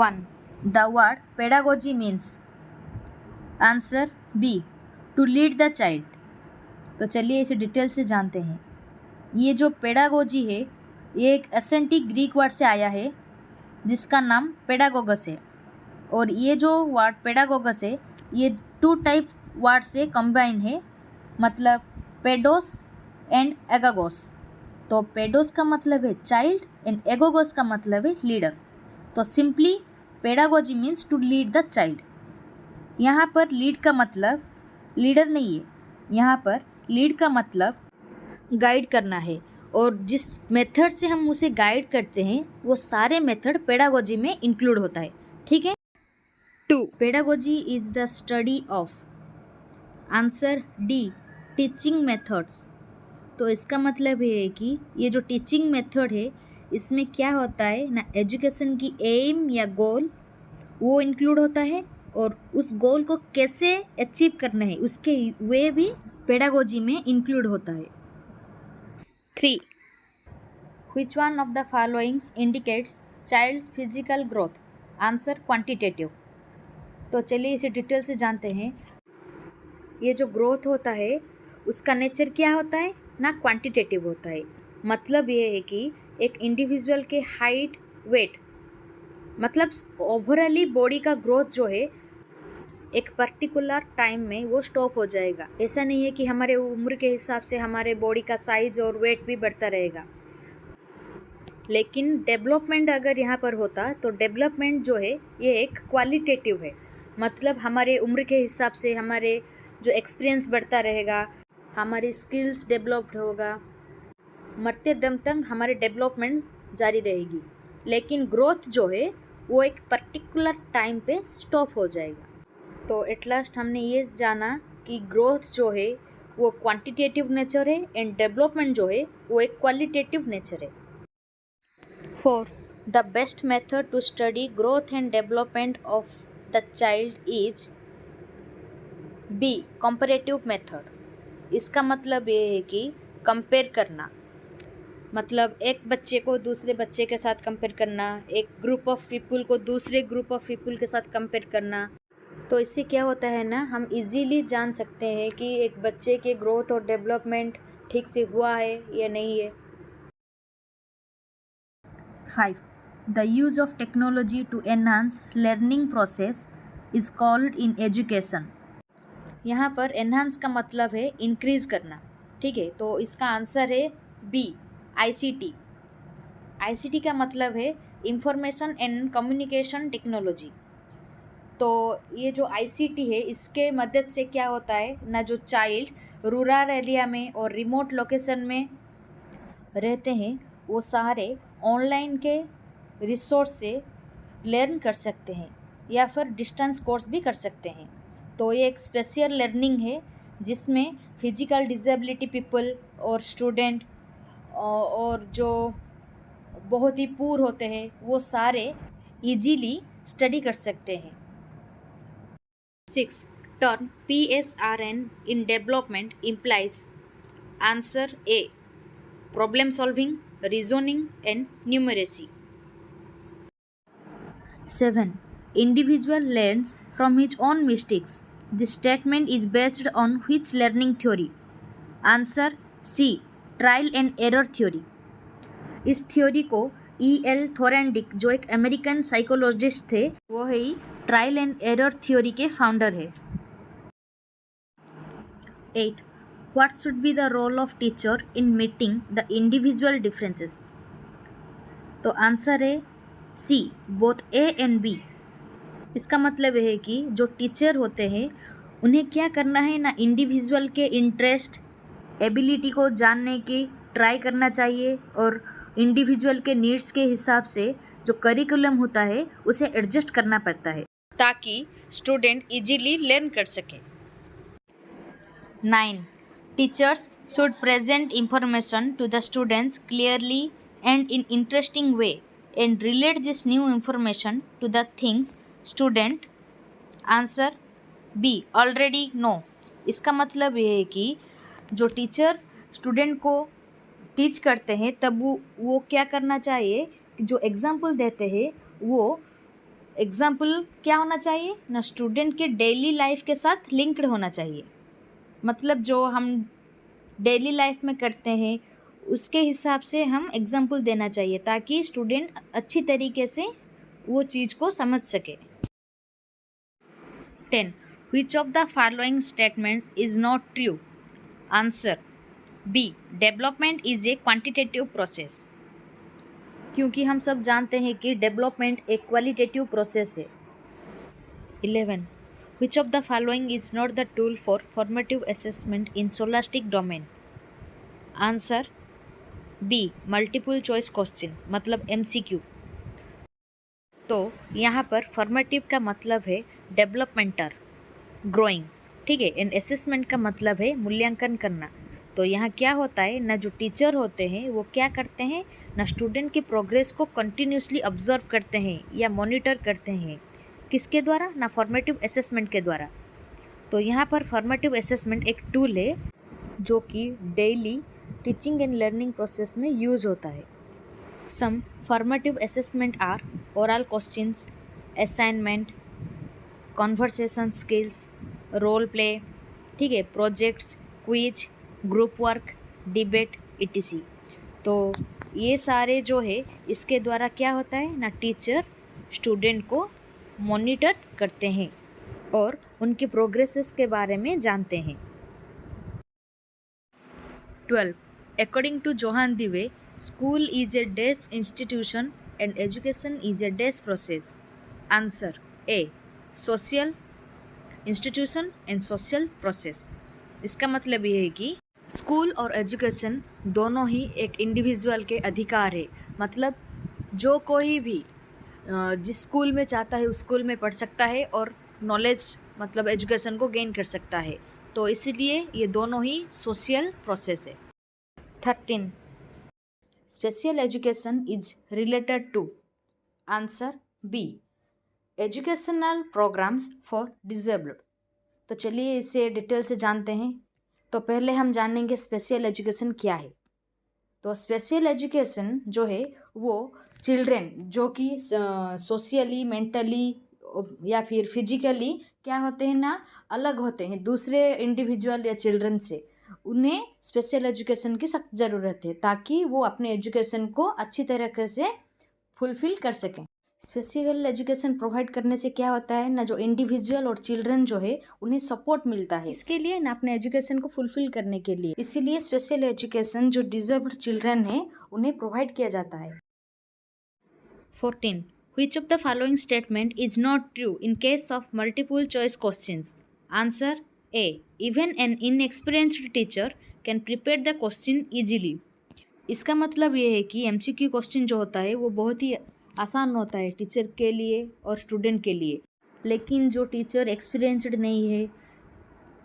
1. The word pedagogy means. Answer B, to lead the child. तो चलिए इसे detail से जानते हैं। ये जो पेडागोजी है ये एक एसेंटिक ग्रीक वर्ड से आया है जिसका नाम पेडागोगस है। और ये जो वर्ड पेडागोगस है ये 2 टाइप वर्ड से कंबाइन है, मतलब पेडोस एंड एगागोस। तो पेडोस का मतलब है चाइल्ड एंड एगोगोस का मतलब है लीडर। तो simply pedagogy means to lead the child. यहाँ पर लीड का मतलब लीडर नहीं है, यहाँ पर लीड का मतलब गाइड करना है, और जिस मेथड से हम उसे गाइड करते हैं वो सारे मेथड पेडागोजी में इंक्लूड होता है। ठीक है। 2. Pedagogy is the study of. Answer D, teaching methods. तो इसका मतलब ये है कि ये जो टीचिंग मेथड है इसमें क्या होता है ना, एजुकेशन की एम या गोल वो इंक्लूड होता है, और उस गोल को कैसे अचीव करना है उसके वे भी पेडागोजी में इंक्लूड होता है। 3. Which one of the following indicates child's physical growth? Answer quantitative. तो चलिए इसे डिटेल से जानते हैं। ये जो ग्रोथ होता है उसका नेचर क्या होता है ना, क्वांटिटेटिव होता है। मतलब ये है कि एक इंडिविजुअल के हाइट, वेट, मतलब ओवरऑली बॉडी का ग्रोथ जो है एक पर्टिकुलर टाइम में वो स्टॉप हो जाएगा। ऐसा नहीं है कि हमारे उम्र के हिसाब से हमारे बॉडी का साइज और वेट भी बढ़ता रहेगा। लेकिन डेवलपमेंट अगर यहाँ पर होता तो डेवलपमेंट जो है ये एक क्वालिटेटिव है, मतलब हमारे उम्र के हिसाब से हमारे जो एक्सपीरियंस बढ़ता रहेगा, हमारी स्किल्स डेवलप्ड होगा, मरते दम तक हमारी डेवलपमेंट जारी रहेगी। लेकिन ग्रोथ जो है वो एक पर्टिकुलर टाइम पे स्टॉप हो जाएगा। तो एट लास्ट हमने ये जाना कि ग्रोथ जो है वो क्वांटिटेटिव नेचर है एंड डेवलपमेंट जो है वो एक क्वालिटेटिव नेचर है। 4. The best method to study growth and development of the child is B. Comparative method. इसका मतलब ये है कि कंपेयर करना, मतलब एक बच्चे को दूसरे बच्चे के साथ कंपेयर करना, एक ग्रुप ऑफ पीपल को दूसरे ग्रुप ऑफ पीपल के साथ कंपेयर करना। तो इससे क्या होता है ना, हम इजीली जान सकते हैं कि एक बच्चे के ग्रोथ और डेवलपमेंट ठीक से हुआ है या नहीं है। 5. The use of technology to enhance learning process is called in education. यहाँ पर enhance का मतलब है increase करना। ठीक है, तो इसका आंसर है B, ICT। ICT का मतलब है इंफॉर्मेशन एंड कम्युनिकेशन टेक्नोलॉजी। तो ये जो ICT है इसके मदद से क्या होता है ना, जो चाइल्ड रूरल एरिया में और रिमोट लोकेशन में रहते हैं वो सारे ऑनलाइन के रिसोर्स से लर्न कर सकते हैं या फिर डिस्टेंस कोर्स भी कर सकते हैं। तो ये एक स्पेशल लर्निंग है जिसमें फिजिकल डिसेबिलिटी पीपल और स्टूडेंट और जो बहुत ही पूर होते हैं वो सारे इजीली स्टडी कर सकते हैं। 6. Term PSRN in development implies. Answer A, problem solving, reasoning and numeracy. 7. Individual learns from his own mistakes. This statement is based on which learning theory? Answer C, trial and error theory. इस theory को E.L. थोरेंडिक जो एक American psychologist थे वो है trial and error theory के founder है। 8. What should be the role of teacher in meeting the individual differences? तो आंसर है सी, बोथ ए एंड बी। इसका मतलब है कि जो टीचर होते हैं उन्हें क्या करना है ना, इंडिविजुअल के इंटरेस्ट, एबिलिटी को जानने की ट्राई करना चाहिए और इंडिविजुअल के नीड्स के हिसाब से जो करिकुलम होता है उसे एडजस्ट करना पड़ता है ताकि स्टूडेंट इजीली लर्न कर सके। 9. Teachers should present information to the students clearly and in interesting way and relate this new information to the things student. Answer B, already know. इसका मतलब ये है कि जो टीचर स्टूडेंट को टीच करते हैं तब वो क्या करना चाहिए, जो एग्जाम्पल देते हैं वो एग्जाम्पल क्या होना चाहिए ना, स्टूडेंट के डेली लाइफ के साथ लिंक्ड होना चाहिए। मतलब जो हम डेली लाइफ में करते हैं उसके हिसाब से हम एग्जाम्पल देना चाहिए ताकि स्टूडेंट अच्छी तरीके से वो चीज़ को समझ सके। 10. Which of the following statements is not true? Answer B. Development is a quantitative process. क्योंकि हम सब जानते हैं कि डेवलपमेंट एक क्वालिटेटिव प्रोसेस है। 11. Which of the following is not the tool for formative assessment in scholastic domain? Answer B. Multiple choice question, मतलब MCQ। तो यहाँ पर फॉर्मेटिव का मतलब है डेवलपमेंटर, ग्रोइंग, ठीक है। एंड असेसमेंट का मतलब है मूल्यांकन करना। तो यहाँ क्या होता है ना, जो टीचर होते हैं वो क्या करते हैं ना, स्टूडेंट की प्रोग्रेस को कंटिन्यूसली ऑब्जर्व करते हैं या मॉनिटर करते हैं। किसके द्वारा ना, फॉर्मेटिव असेसमेंट के द्वारा। तो यहाँ पर फॉर्मेटिव असेसमेंट एक टूल है जो कि daily teaching and learning process में यूज होता है। Some formative assessment are oral questions, assignment, conversation skills, role play, ठीक है, projects, quiz, group work, debate etc। तो ये सारे जो है इसके द्वारा क्या होता है ना, टीचर स्टूडेंट को मॉनिटर करते हैं और उनके प्रोग्रेसेस के बारे में जानते हैं। 12. According to Johann Dewey, school is a dash institution and education is a dash process. Answer A. Social institution and social process। इसका मतलब ये है कि स्कूल और एजुकेशन दोनों ही एक इंडिविजुअल के अधिकार है। मतलब जो कोई भी जिस स्कूल में चाहता है उस स्कूल में पढ़ सकता है और नॉलेज मतलब एजुकेशन को गेन कर सकता है। तो इसीलिए ये दोनों ही सोशल प्रोसेस है। 13. Special education is related to. Answer B. Educational programs for disabled. तो चलिए इसे डिटेल से जानते हैं। तो पहले हम जानेंगे स्पेशल एजुकेशन क्या है। तो स्पेशल एजुकेशन जो है वो चिल्ड्रेन जो कि सोशली, मेंटली या फिर फिजिकली क्या होते हैं ना, अलग होते हैं दूसरे इंडिविजुअल या चिल्ड्रन से, उन्हें स्पेशल एजुकेशन की सख्त ज़रूरत है ताकि वो अपने एजुकेशन को अच्छी तरीके से फुलफिल कर सकें। स्पेशल एजुकेशन प्रोवाइड करने से क्या होता है ना, जो इंडिविजुअल और चिल्ड्रन जो है उन्हें सपोर्ट मिलता है इसके लिए ना, अपने एजुकेशन को फुलफिल करने के लिए। इसीलिए स्पेशल एजुकेशन जो डिसेबल्ड चिल्ड्रन है उन्हें प्रोवाइड किया जाता है। 14. Which of the following statement is not true in case of multiple choice questions? Answer A. Even an inexperienced teacher can prepare the question easily। इसका मतलब ये है कि MCQ क्वेश्चन जो होता है वो बहुत ही आसान होता है टीचर के लिए और स्टूडेंट के लिए, लेकिन जो टीचर एक्सपीरियंस्ड नहीं है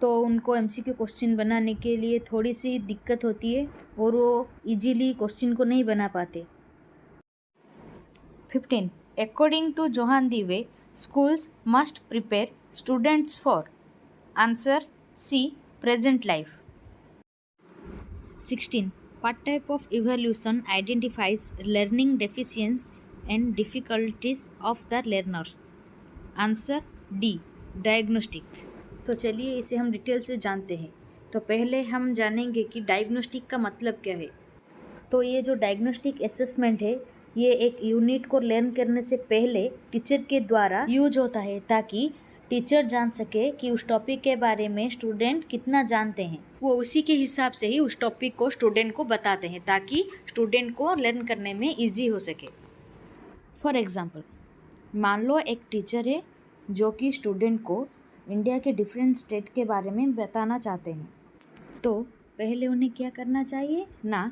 तो उनको MCQ क्वेश्चन बनाने के लिए थोड़ी सी दिक्कत होती है और वो इजीली क्वेश्चन को नहीं बना पाते। 15. According to Johann Dewey, schools must prepare students for। Answer C. Present life। 16. What type of evaluation identifies learning deficiencies and difficulties of the learners? Answer D. Diagnostic। तो चलिए इसे हम डिटेल से जानते हैं। तो पहले हम जानेंगे कि डायग्नोस्टिक का मतलब क्या है। तो ये जो डायग्नोस्टिक असेसमेंट है ये एक यूनिट को लर्न करने से पहले टीचर के द्वारा यूज होता है ताकि टीचर जान सके कि उस टॉपिक के बारे में स्टूडेंट कितना जानते हैं। वो उसी के हिसाब से ही उस टॉपिक को स्टूडेंट को बताते हैं ताकि स्टूडेंट को लर्न करने में इजी हो सके। फॉर एग्ज़ाम्पल, मान लो एक टीचर है जो कि स्टूडेंट को इंडिया के डिफरेंट स्टेट के बारे में बताना चाहते हैं। तो पहले उन्हें क्या करना चाहिए ना,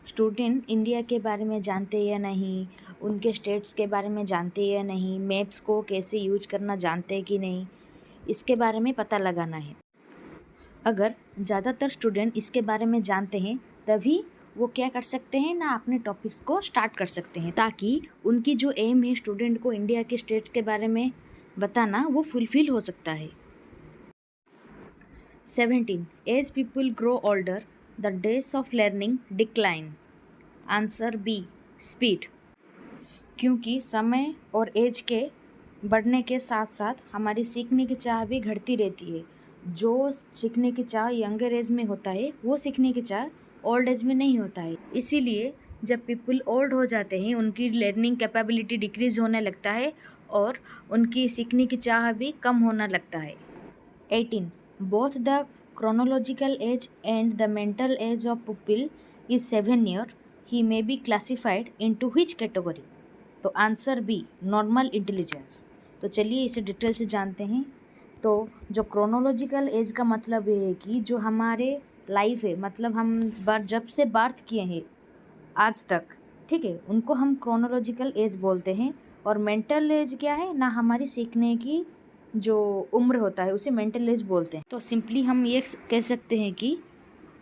स्टूडेंट इंडिया के बारे में जानते या नहीं, उनके स्टेट्स के बारे में जानते या नहीं, मैप्स को कैसे यूज करना जानते हैं कि नहीं, इसके बारे में पता लगाना है। अगर ज़्यादातर स्टूडेंट इसके बारे में जानते हैं तभी वो क्या कर सकते हैं ना, अपने टॉपिक्स को स्टार्ट कर सकते हैं ताकि उनकी जो एम है स्टूडेंट को इंडिया के स्टेट्स के बारे में बताना वो फुलफिल हो सकता है। 17. As people grow older, the days of learning decline। Answer B. Speed। क्योंकि समय और एज के बढ़ने के साथ साथ हमारी सीखने की चाह भी घटती रहती है। जो सीखने की चाह यंगर एज में होता है वो सीखने की चाह ओल्ड एज में नहीं होता है। इसीलिए जब पीपल ओल्ड हो जाते हैं उनकी लर्निंग कैपेबिलिटी डिक्रीज होने लगता है और उनकी सीखने की चाह भी कम होने लगता है। 18. Both the chronological age and the mental age of pupil is 7 year. He may be classified into which category? तो आंसर बी, नॉर्मल इंटेलिजेंस। तो चलिए इसे डिटेल से जानते हैं। तो जो क्रोनोलॉजिकल एज का मतलब ये है कि जो हमारे लाइफ है, मतलब हम जब से बर्थ किए हैं आज तक, ठीक है, उनको हम क्रोनोलॉजिकल एज बोलते हैं। और मेंटल एज क्या है ना, हमारी सीखने की जो उम्र होता है उसे मेंटल एज बोलते हैं। तो सिंपली हम ये कह सकते हैं कि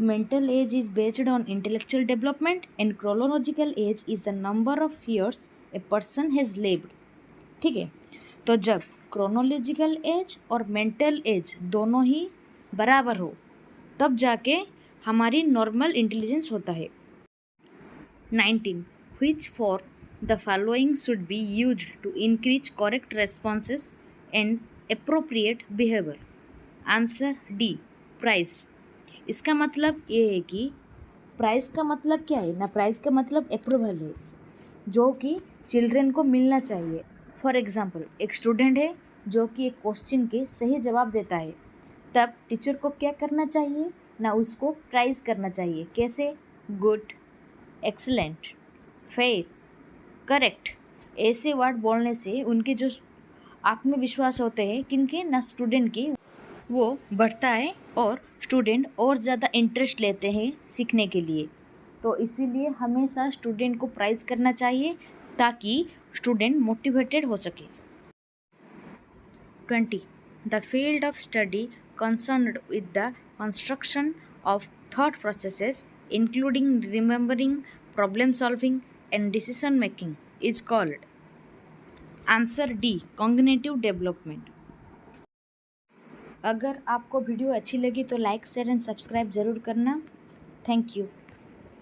mental as is based on intellectual development and chronological age is the number of years a person has lived. ठीक है, तो जब क्रोनोलॉजिकल एज और मेंटल एज दोनों ही बराबर हो तब जाके हमारी नॉर्मल इंटेलिजेंस होता है। 19. Which for the following should be used to increase correct responses and appropriate behavior? Answer D, price. इसका मतलब ये है कि प्राइस का मतलब क्या है ना, प्राइस का मतलब अप्रूवल है जो कि चिल्ड्रन को मिलना चाहिए। फॉर एग्जांपल, एक स्टूडेंट है जो कि एक क्वेश्चन के सही जवाब देता है, तब टीचर को क्या करना चाहिए ना, उसको प्राइज़ करना चाहिए। कैसे? गुड, एक्सीलेंट, फेयर, करेक्ट, ऐसे वर्ड बोलने से उनके जो आत्मविश्वास होते हैं किनके ना, स्टूडेंट के, वो बढ़ता है और स्टूडेंट और ज़्यादा इंटरेस्ट लेते हैं सीखने के लिए। तो इसीलिए हमेशा स्टूडेंट को प्राइज़ करना चाहिए ताकि स्टूडेंट मोटिवेटेड हो सके। 20. The field of study concerned with the construction of thought processes, including remembering, problem solving, and decision making, is called? Answer D, cognitive development. अगर आपको वीडियो अच्छी लगी तो लाइक, शेयर एंड सब्सक्राइब ज़रूर करना। Thank you.